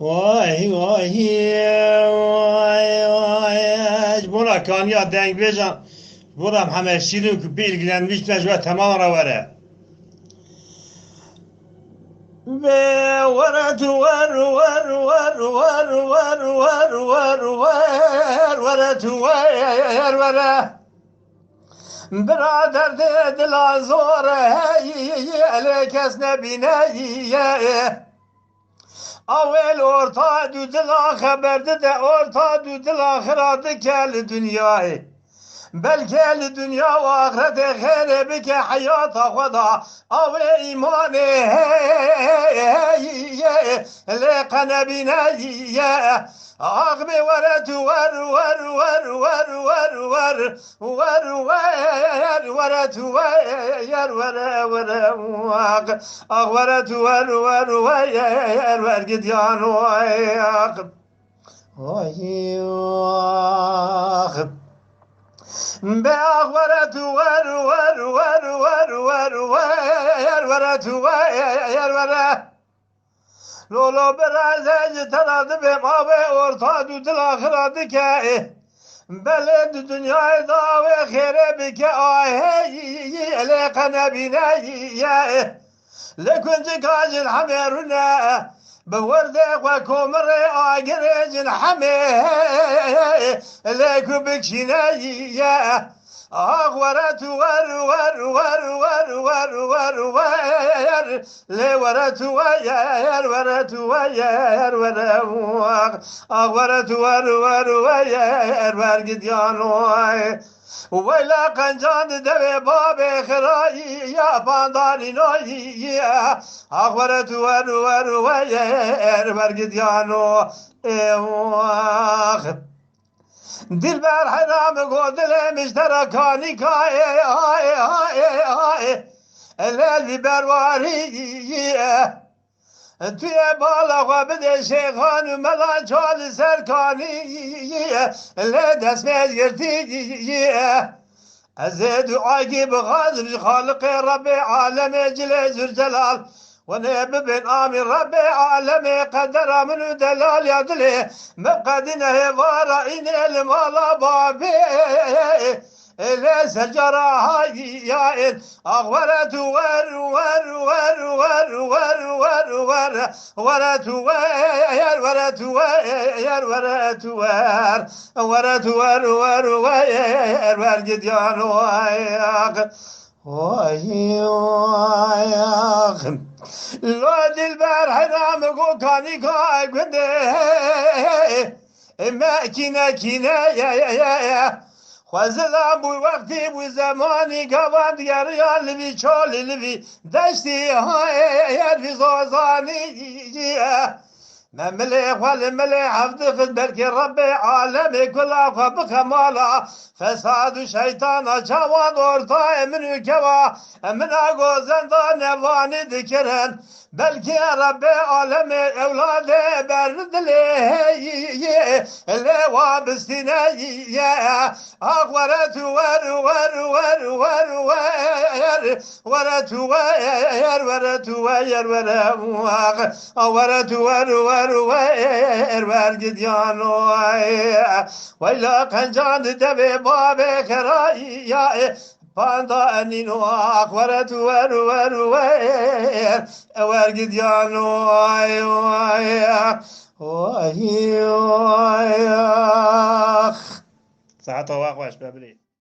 وای وای وای وای برا کانیا دنگ بیجان برام همه شیرین که بیلگیلنmiş نجوه تمام را وره به ورد ور ور ور ور ور ور ور ور ورد ور وره برادر دل زوره هی کس نبینه اول orta düdüla haberde de orta düdüla ahirete kel dünyayı. Belki el dünya ve ahirete khayre ke hayata khuda av iman le qanabina ya أغبي ورت ور ور ور ور ور ور ور ور ورت ور ور ور ورت ور ور ور ور قديان وياخ وياخ بأغورت ور ور ور ور ور ور ورت ور ور لولو برازج تراdı به ما به orta düdül ahireti ke beled dünyayı da ve khire bike ahe ele kanabine ya lekunci kacil hameruna بورده و کمره آگرج همه lekü bikşine ya أغورت ور ور ور ور ور ور ور لورت وير ورت وير ور أغورت ور ور وير ور قديان ويلا قنجان دبي باب خراي يا بانداري نوي أغورت ور ور وير ور قديان دلبر حرام گودل مشترکانی کای آی آی آی الالی برواری توی بالا و بده شیخان و ملا چال سرکانی لی دست میگرتی از دعایی بخاطر خالق رب عالم جل جلال ونبي بن آمين ربي عالمي قدر من دلال يدلي مقدنه وارئين المالا بابي ليس الجراحة يائن أغورت ور ور ور ور ور ور ور ورت وير ورت وير ورت ور ورت ور ور وير ور قديان وياق وياق لو دلبر حرام قو كاني كاي قنده ما كنا كنا يا خوزلام بو وقتی بو زمانی گوان دیگر یال بی چالی بی دشتی های بی زازانی من ملي ولا ملي حفظ في البرك رب عالم كلها بكمالا فساد شيطان جواد ورطاء من كوا من اغو زندان واني ذكرن بلكي رب عالم اولاد برد لي وابستنا اغورت ور ور ور ور ور ورت ور ورت ور ورت ور ور ور گدیان ویلا قنجان دبی باب خرایی یا پاندا انینو ورت ور ور ور گدیان ساعت واقعش ببری